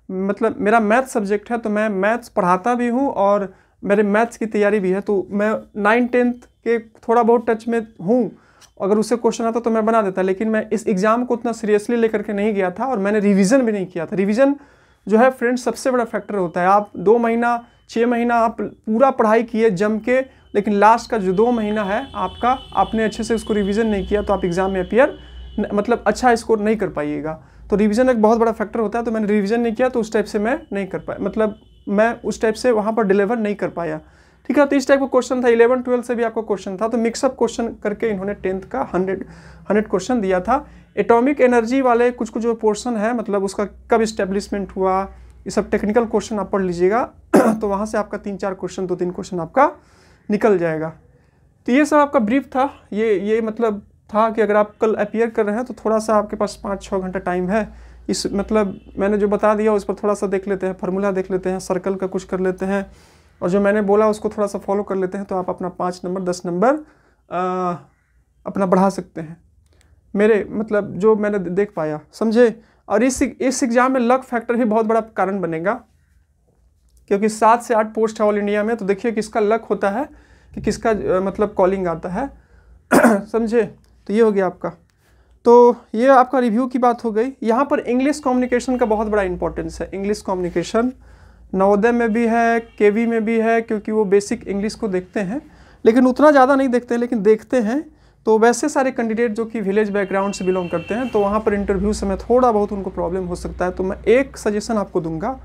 मतलब मेरा मैथ्स सब्जेक्ट है, तो मैं मैथ्स पढ़ाता भी हूँ और मेरे मैथ्स की तैयारी भी है। तो मैं 9th-10th के थोड़ा बहुत टच में हूँ, अगर उससे क्वेश्चन आता तो मैं बना देता, लेकिन मैं इस एग्ज़ाम को उतना सीरियसली लेकर के नहीं गया था और मैंने रिवीजन भी नहीं किया था। रिवीजन जो है फ्रेंड्स सबसे बड़ा फैक्टर होता है। आप 2 महीना 6 महीना आप पूरा पढ़ाई किए जम के, लेकिन लास्ट का जो 2 महीना है आपका, आपने अच्छे से उसको रिवीजन नहीं किया तो आप एग्ज़ाम में अपीयर मतलब अच्छा स्कोर नहीं कर पाइएगा। तो रिवीजन एक बहुत बड़ा फैक्टर होता है। तो मैंने रिवीजन नहीं किया तो उस टाइप से मैं नहीं कर पाया, मतलब मैं उस टाइप से वहाँ पर डिलीवर नहीं कर पाया, ठीक है। तो इस टाइप का क्वेश्चन था। 11th-12th से भी आपका क्वेश्चन था। तो मिक्सअप क्वेश्चन करके इन्होंने 10th का 100 क्वेश्चन दिया था। एटॉमिक एनर्जी वाले कुछ जो पोर्शन है, मतलब उसका कब इस्टेब्लिशमेंट हुआ, ये सब टेक्निकल क्वेश्चन आप पढ़ लीजिएगा तो वहाँ से आपका 3-4 क्वेश्चन, 2-3 क्वेश्चन आपका निकल जाएगा। तो ये सब आपका ब्रीफ था। ये मतलब था कि अगर आप कल अपीयर कर रहे हैं तो थोड़ा सा आपके पास 5-6 घंटा टाइम है। इस मतलब मैंने जो बता दिया उस पर थोड़ा सा देख लेते हैं, फार्मूला देख लेते हैं, सर्कल का कुछ कर लेते हैं, और जो मैंने बोला उसको थोड़ा सा फॉलो कर लेते हैं, तो आप अपना 5 नंबर 10 नंबर अपना बढ़ा सकते हैं। मेरे मतलब जो मैंने देख पाया, समझे। और इस एग्ज़ाम में लक फैक्टर भी बहुत बड़ा कारण बनेगा, क्योंकि 7 से 8 पोस्ट है ऑल इंडिया में। तो देखिए किसका लक होता है कि किसका मतलब कॉलिंग आता है समझे। तो ये हो गया आपका। तो ये आपका रिव्यू की बात हो गई। यहाँ पर इंग्लिश कम्युनिकेशन का बहुत बड़ा इंपॉर्टेंस है। इंग्लिश कम्युनिकेशन नवोदय में भी है, केवी में भी है, क्योंकि वो बेसिक इंग्लिश को देखते हैं, लेकिन उतना ज़्यादा नहीं देखते हैं, लेकिन देखते हैं। तो वैसे सारे कैंडिडेट जो कि विलेज बैकग्राउंड से बिलोंग करते हैं, तो वहाँ पर इंटरव्यू समय थोड़ा बहुत उनको प्रॉब्लम हो सकता है। तो मैं एक सजेशन आपको दूंगा,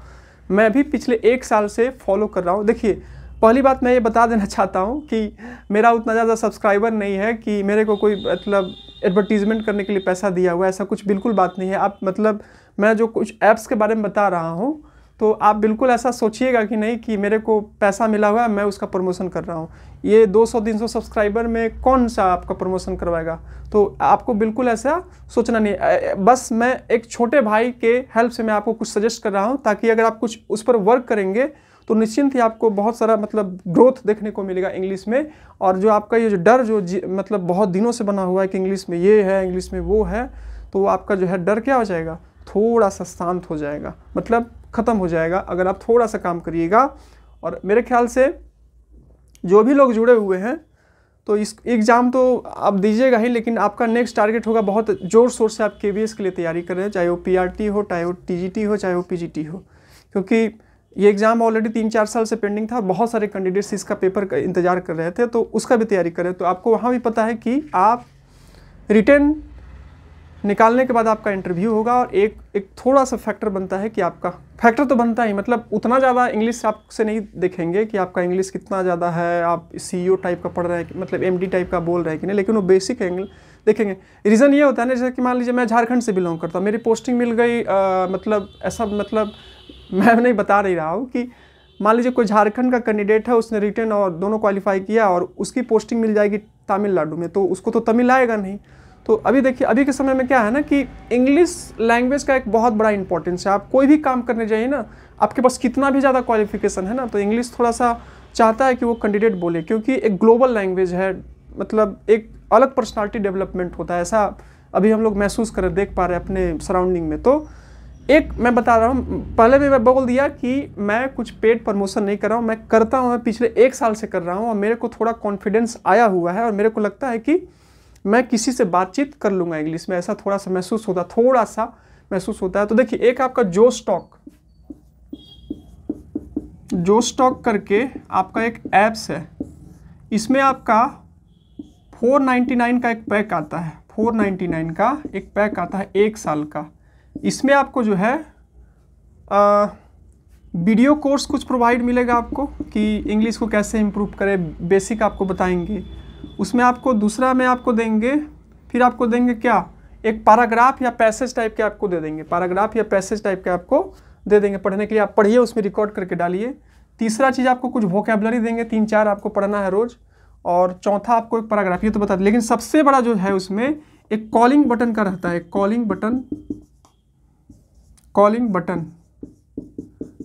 मैं भी पिछले 1 साल से फॉलो कर रहा हूँ। देखिए, पहली बात मैं ये बता देना चाहता हूँ कि मेरा उतना ज़्यादा सब्सक्राइबर नहीं है कि मेरे को कोई मतलब एडवर्टीज़मेंट करने के लिए पैसा दिया हुआ है, ऐसा कुछ बिल्कुल बात नहीं है। आप मतलब मैं जो कुछ ऐप्स के बारे में बता रहा हूँ तो आप बिल्कुल ऐसा सोचिएगा कि नहीं कि मेरे को पैसा मिला हुआ है मैं उसका प्रमोशन कर रहा हूँ। ये 200-300 सब्सक्राइबर में कौन सा आपका प्रमोशन करवाएगा? तो आपको बिल्कुल ऐसा सोचना नहीं। बस मैं एक छोटे भाई के हेल्प से मैं आपको कुछ सजेस्ट कर रहा हूँ, ताकि अगर आप कुछ उस पर वर्क करेंगे तो निश्चिंत ही आपको बहुत सारा मतलब ग्रोथ देखने को मिलेगा इंग्लिश में। और जो आपका ये जो डर जो मतलब बहुत दिनों से बना हुआ है कि इंग्लिश में ये है, इंग्लिश में वो है, तो आपका जो है डर क्या हो जाएगा, थोड़ा सा शांत हो जाएगा, मतलब ख़त्म हो जाएगा अगर आप थोड़ा सा काम करिएगा। और मेरे ख्याल से जो भी लोग जुड़े हुए हैं तो इस एग्ज़ाम तो आप दीजिएगा ही, लेकिन आपका नेक्स्ट टारगेट होगा बहुत ज़ोर शोर से आप KVS के लिए तैयारी कर रहे हैं, चाहे वो PRT हो, चाहे वो TGT हो, चाहे वो PGT हो, क्योंकि ये एग्ज़ाम ऑलरेडी 3-4 साल से पेंडिंग था। बहुत सारे कैंडिडेट्स इसका पेपर का इंतजार कर रहे थे, तो उसका भी तैयारी करें। तो आपको वहाँ भी पता है कि आप रिटन निकालने के बाद आपका इंटरव्यू होगा, और एक थोड़ा सा फैक्टर बनता है कि आपका फैक्टर तो बनता ही, मतलब उतना ज़्यादा इंग्लिश आपसे नहीं देखेंगे कि आपका इंग्लिश कितना ज़्यादा है, आप CEO टाइप का पढ़ रहे हैं, मतलब MD टाइप का बोल रहे हैं कि नहीं, लेकिन वो बेसिक एंगल देखेंगे। रीज़न ये होता है ना, जैसे कि मान लीजिए मैं झारखंड से बिलोंग करता हूँ, मेरी पोस्टिंग मिल गई, मतलब ऐसा, मतलब मैं नहीं बता नहीं रहा हूँ कि मान लीजिए कोई झारखंड का कैंडिडेट है, उसने रिटन और दोनों क्वालिफाई किया और उसकी पोस्टिंग मिल जाएगी तमिलनाडु में, तो उसको तो तमिल आएगा नहीं। तो अभी देखिए, अभी के समय में क्या है ना कि इंग्लिश लैंग्वेज का एक बहुत बड़ा इंपॉर्टेंस है। आप कोई भी काम करने जाइए ना, आपके पास कितना भी ज़्यादा क्वालिफिकेशन है ना, तो इंग्लिश थोड़ा सा चाहता है कि वो कैंडिडेट बोले, क्योंकि एक ग्लोबल लैंग्वेज है, मतलब एक अलग पर्सनालिटी डेवलपमेंट होता है, ऐसा अभी हम लोग महसूस कर देख पा रहे हैं अपने सराउंडिंग में। तो एक मैं बता रहा हूँ, पहले भी मैं बोल दिया कि मैं कुछ पेड प्रमोशन नहीं कर रहा हूँ, मैं करता हूँ, मैं पिछले 1 साल से कर रहा हूँ, और मेरे को थोड़ा कॉन्फिडेंस आया हुआ है, और मेरे को लगता है कि मैं किसी से बातचीत कर लूँगा इंग्लिश में, ऐसा थोड़ा सा महसूस होता है। तो देखिए, एक आपका जो स्टॉक करके आपका एक ऐप्स है, इसमें आपका 499 का एक पैक आता है, 499 का एक पैक आता है 1 साल का। इसमें आपको जो है वीडियो कोर्स कुछ प्रोवाइड मिलेगा आपको कि इंग्लिश को कैसे इम्प्रूव करें, बेसिक आपको बताएंगे। उसमें आपको दूसरा में आपको देंगे, फिर आपको देंगे क्या, एक पैराग्राफ या पैसेज टाइप के आपको दे देंगे, पैराग्राफ या पैसेज टाइप के आपको दे देंगे पढ़ने के लिए, आप पढ़िए, उसमें रिकॉर्ड करके डालिए। तीसरा चीज़ आपको कुछ वोकेबलरी देंगे, 3-4 आपको पढ़ना है रोज़, और चौथा आपको एक पैराग्राफ, ये तो बता दें। लेकिन सबसे बड़ा जो है उसमें एक कॉलिंग बटन का रहता है, कॉलिंग बटन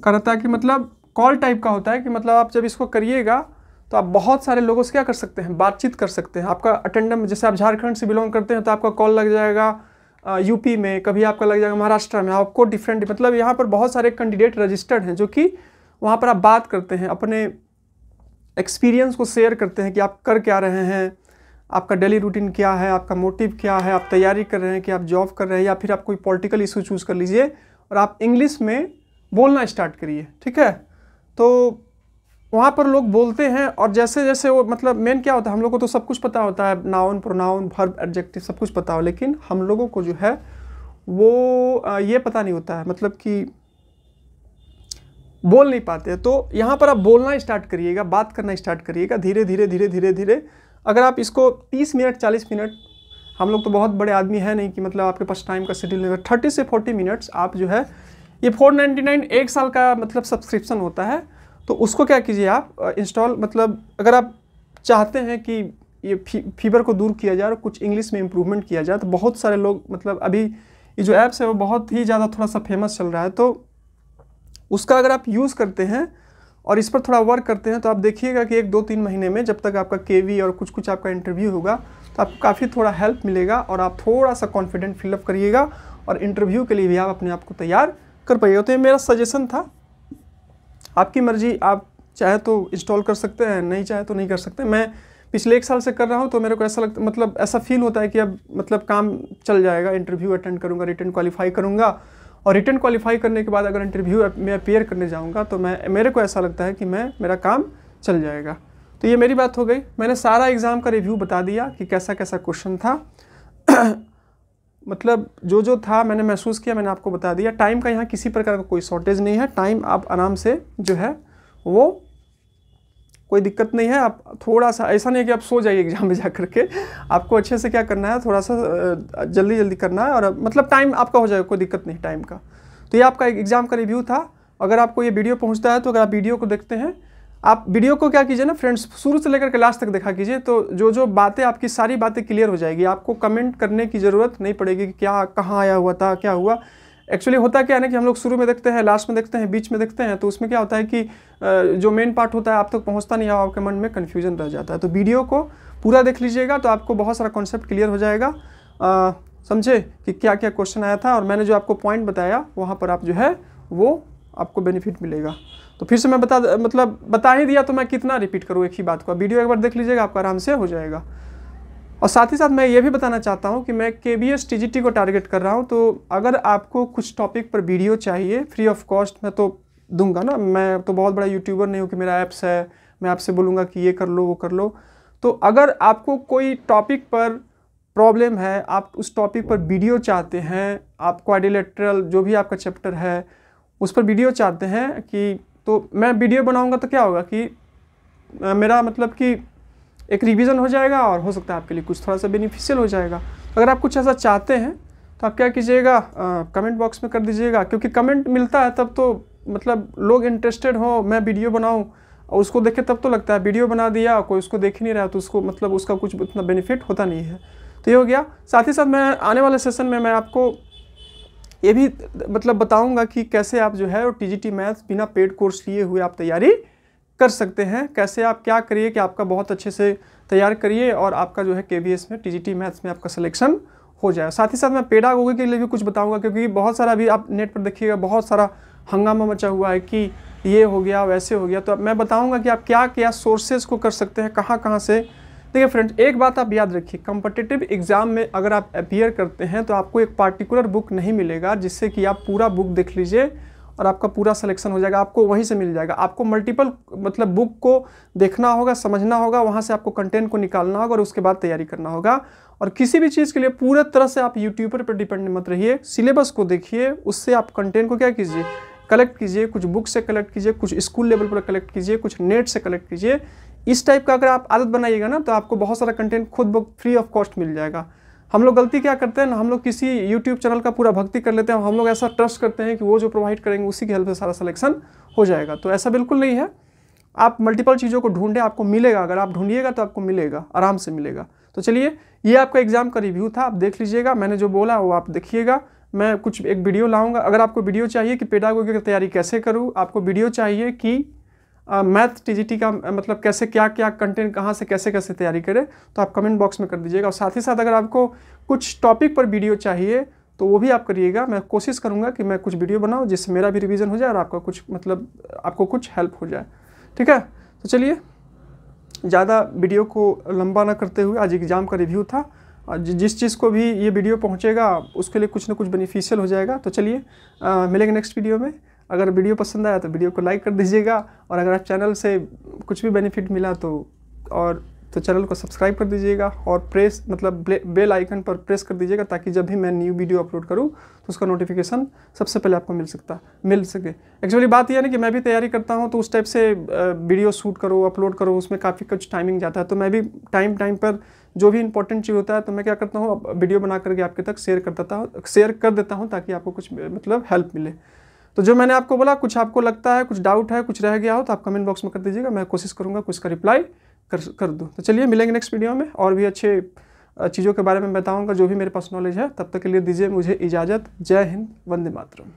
का रहता है कि मतलब कॉल टाइप का होता है कि मतलब आप जब इसको करिएगा तो आप बहुत सारे लोगों से क्या कर सकते हैं, बातचीत कर सकते हैं। आपका अटेंडेंस, जैसे आप झारखंड से बिलोंग करते हैं तो आपका कॉल लग जाएगा यूपी में, कभी आपका लग जाएगा महाराष्ट्र में, आपको डिफरेंट, मतलब यहाँ पर बहुत सारे कैंडिडेट रजिस्टर्ड हैं जो कि वहाँ पर आप बात करते हैं, अपने एक्सपीरियंस को शेयर करते हैं कि आप कर क्या रहे हैं, आपका डेली रूटीन क्या है, आपका मोटिव क्या है, आप तैयारी कर रहे हैं कि आप जॉब कर रहे हैं, या फिर आप कोई पॉलिटिकल इशू चूज़ कर लीजिए और आप इंग्लिश में बोलना स्टार्ट करिए, ठीक है। तो वहाँ पर लोग बोलते हैं, और जैसे जैसे वो, मतलब मेन क्या होता है, हम लोगों को तो सब कुछ पता होता है, नाउन, प्रोनाउन, वर्ब, एडजेक्टिव सब कुछ पता हो, लेकिन हम लोगों को जो है वो ये पता नहीं होता है, मतलब कि बोल नहीं पाते। तो यहाँ पर आप बोलना स्टार्ट करिएगा, बात करना स्टार्ट करिएगा, धीरे धीरे धीरे धीरे धीरे। अगर आप इसको 30 मिनट 40 मिनट, हम लोग तो बहुत बड़े आदमी है नहीं कि मतलब आपके पास टाइम का शेड्यूल नहीं, 30 से 40 मिनट्स आप जो है, ये 499 1 साल का मतलब सब्सक्रिप्शन होता है, तो उसको क्या कीजिए आप इंस्टॉल, मतलब अगर आप चाहते हैं कि ये फीवर को दूर किया जाए और कुछ इंग्लिश में इम्प्रूवमेंट किया जाए, तो बहुत सारे लोग, मतलब अभी ये जो ऐप्स है वो बहुत ही ज़्यादा थोड़ा सा फेमस चल रहा है, तो उसका अगर आप यूज़ करते हैं और इस पर थोड़ा वर्क करते हैं, तो आप देखिएगा कि 1-2-3 महीने में, जब तक आपका KV और कुछ आपका इंटरव्यू होगा, तो आपको काफ़ी थोड़ा हेल्प मिलेगा, और आप थोड़ा सा कॉन्फिडेंट फिलअप करिएगा, और इंटरव्यू के लिए भी आप अपने आप को तैयार कर पाइएगा। तो ये मेरा सजेशन था, आपकी मर्जी, आप चाहे तो इंस्टॉल कर सकते हैं, नहीं चाहे तो नहीं कर सकते। मैं पिछले 1 साल से कर रहा हूँ, तो मेरे को ऐसा लगता, मतलब ऐसा फील होता है कि अब मतलब काम चल जाएगा, इंटरव्यू अटेंड करूँगा, रिटन क्वालिफाई करूँगा, और रिटन क्वालिफाई करने के बाद अगर इंटरव्यू में अपीयर करने जाऊँगा तो मेरे को ऐसा लगता है कि मेरा काम चल जाएगा। तो ये मेरी बात हो गई, मैंने सारा एग्ज़ाम का रिव्यू बता दिया कि कैसा कैसा क्वेश्चन था मतलब जो था मैंने महसूस किया, मैंने आपको बता दिया। टाइम का यहाँ किसी प्रकार का कोई शॉर्टेज नहीं है, टाइम आप आराम से जो है वो कोई दिक्कत नहीं है। आप थोड़ा सा, ऐसा नहीं है कि आप सो जाइए एग्जाम में जा करके, आपको अच्छे से क्या करना है, थोड़ा सा जल्दी करना है, और मतलब टाइम आपका हो जाएगा, कोई दिक्कत नहीं टाइम का। तो ये आपका एग्ज़ाम का रिव्यू था। अगर आपको ये वीडियो पहुंचता है तो अगर आप वीडियो को देखते हैं, आप वीडियो को क्या कीजिए ना फ्रेंड्स, शुरू से लेकर के लास्ट तक देखा कीजिए, तो जो बातें आपकी सारी बातें क्लियर हो जाएगी। आपको कमेंट करने की ज़रूरत नहीं पड़ेगी कि क्या कहाँ आया हुआ था, क्या हुआ। एक्चुअली होता क्या है ना कि हम लोग शुरू में देखते हैं, लास्ट में देखते हैं, बीच में देखते हैं, तो उसमें क्या होता है कि जो मेन पार्ट होता है आप तक पहुँचता नहीं है, आपके मन में कन्फ्यूजन रह जाता है। तो वीडियो को पूरा देख लीजिएगा तो आपको बहुत सारा कॉन्सेप्ट क्लियर हो जाएगा, समझे कि क्या क्या क्वेश्चन आया था, और मैंने जो आपको पॉइंट बताया वहाँ पर आप जो है वो आपको बेनिफिट मिलेगा। तो फिर से मैं बता ही दिया तो मैं कितना रिपीट करूँ एक ही बात को। वीडियो एक बार देख लीजिएगा, आपका आराम से हो जाएगा। और साथ ही साथ मैं ये भी बताना चाहता हूँ कि मैं KBS TGT को टारगेट कर रहा हूँ, तो अगर आपको कुछ टॉपिक पर वीडियो चाहिए फ्री ऑफ कॉस्ट, मैं तो दूंगा ना। मैं तो बहुत बड़ा यूट्यूबर नहीं हूँ कि मेरा ऐप्स है मैं आपसे बोलूँगा कि ये कर लो वो कर लो। तो अगर आपको कोई टॉपिक पर प्रॉब्लम है, आप उस टॉपिक पर वीडियो चाहते हैं, आप क्वाड्रिलेटरल जो भी आपका चैप्टर है उस पर वीडियो चाहते हैं कि, तो मैं वीडियो बनाऊंगा तो क्या होगा कि मेरा मतलब कि एक रिवीजन हो जाएगा और हो सकता है आपके लिए कुछ थोड़ा सा बेनिफिशियल हो जाएगा। अगर आप कुछ ऐसा चाहते हैं तो आप क्या कीजिएगा, कमेंट बॉक्स में कर दीजिएगा, क्योंकि कमेंट मिलता है तब तो मतलब लोग इंटरेस्टेड हो मैं वीडियो बनाऊं, और उसको देखे तब तो लगता है वीडियो बना दिया, कोई उसको देख ही नहीं रहा तो उसको मतलब उसका कुछ उतना बेनिफिट होता नहीं है। तो ये हो गया। साथ ही साथ मैं आने वाले सेशन में मैं आपको ये भी मतलब बताऊंगा कि कैसे आप जो है TGT मैथ्स बिना पेड कोर्स लिए हुए आप तैयारी कर सकते हैं। कैसे आप क्या करिए कि आपका बहुत अच्छे से तैयार करिए और आपका जो है KBS में TGT मैथ्स में आपका सिलेक्शन हो जाए। साथ ही साथ मैं पेडागोगी के लिए भी कुछ बताऊंगा, क्योंकि बहुत सारा अभी आप नेट पर देखिएगा बहुत सारा हंगामा मचा हुआ है कि ये हो गया वैसे हो गया। तो मैं बताऊँगा कि आप क्या क्या सोर्सेज को कर सकते हैं, कहाँ कहाँ से। देखिए फ्रेंड्स, एक बात आप याद रखिए, कॉम्पिटिटिव एग्जाम में अगर आप अपीयर करते हैं तो आपको एक पार्टिकुलर बुक नहीं मिलेगा जिससे कि आप पूरा बुक देख लीजिए और आपका पूरा सिलेक्शन हो जाएगा, आपको वहीं से मिल जाएगा। आपको मल्टीपल मतलब बुक को देखना होगा, समझना होगा, वहाँ से आपको कंटेंट को निकालना होगा और उसके बाद तैयारी करना होगा। और किसी भी चीज़ के लिए पूरे तरह से आप यूट्यूबर पर डिपेंड मत रहिए, सिलेबस को देखिए, उससे आप कंटेंट को क्या कीजिए, कलेक्ट कीजिए, कुछ बुक से कलेक्ट कीजिए, कुछ स्कूल लेवल पर कलेक्ट कीजिए, कुछ नेट से कलेक्ट कीजिए। इस टाइप का अगर आप आदत बनाइएगा ना तो आपको बहुत सारा कंटेंट खुद ब फ्री ऑफ कॉस्ट मिल जाएगा। हम लोग गलती क्या करते हैं ना, हम लोग किसी यूट्यूब चैनल का पूरा भक्ति कर लेते हैं, हम लोग ऐसा ट्रस्ट करते हैं कि वो जो प्रोवाइड करेंगे उसी की हेल्प से सारा सिलेक्शन हो जाएगा। तो ऐसा बिल्कुल नहीं है। आप मल्टीपल चीज़ों को ढूंढें, आपको मिलेगा। अगर आप ढूंढिएगा तो आपको मिलेगा, आराम से मिलेगा। तो चलिए, ये आपका एग्जाम का रिव्यू था, आप देख लीजिएगा। मैंने जो बोला वो आप देखिएगा। मैं कुछ एक वीडियो लाऊंगा। अगर आपको वीडियो चाहिए कि पेडागोगी की तैयारी कैसे करूँ, आपको वीडियो चाहिए कि मैथ TGT का मतलब कैसे क्या क्या कंटेंट कहाँ से कैसे कैसे तैयारी करें, तो आप कमेंट बॉक्स में कर दीजिएगा। और साथ ही साथ अगर आपको कुछ टॉपिक पर वीडियो चाहिए तो वो भी आप करिएगा। मैं कोशिश करूँगा कि मैं कुछ वीडियो बनाऊँ जिससे मेरा भी रिवीजन हो जाए और आपका कुछ मतलब आपको कुछ हेल्प हो जाए। ठीक है, तो चलिए, ज़्यादा वीडियो को लंबा ना करते हुए, आज एग्ज़ाम का रिव्यू था। जिस चीज़ को भी ये वीडियो पहुँचेगा उसके लिए कुछ ना कुछ बेनिफिशियल हो जाएगा। तो चलिए, मिलेंगे नेक्स्ट वीडियो में। अगर वीडियो पसंद आया तो वीडियो को लाइक कर दीजिएगा, और अगर आप चैनल से कुछ भी बेनिफिट मिला तो चैनल को सब्सक्राइब कर दीजिएगा और प्रेस मतलब बेल आइकन पर प्रेस कर दीजिएगा, ताकि जब भी मैं न्यू वीडियो अपलोड करूं तो उसका नोटिफिकेशन सबसे पहले आपको मिल सके। एक्चुअली बात यह है ना कि मैं भी तैयारी करता हूं तो उस टाइप से वीडियो शूट करो, अपलोड करो, उसमें काफ़ी कुछ टाइमिंग जाता है। तो मैं भी टाइम पर जो भी इंपॉर्टेंट चीज़ होता है तो मैं क्या करता हूँ, वीडियो बना करके आपके तक शेयर कर देता हूँ ताकि आपको कुछ मतलब हेल्प मिले। तो जो मैंने आपको बोला, कुछ आपको लगता है, कुछ डाउट है, कुछ रह गया हो तो आप कमेंट बॉक्स में कर दीजिएगा, मैं कोशिश करूँगा कुछ का रिप्लाई कर दूँ। तो चलिए, मिलेंगे नेक्स्ट वीडियो में और भी अच्छे चीज़ों के बारे में बताऊँगा जो भी मेरे पास नॉलेज है। तब तक के लिए दीजिए मुझे इजाज़त। जय हिंद, वंदे मातरम।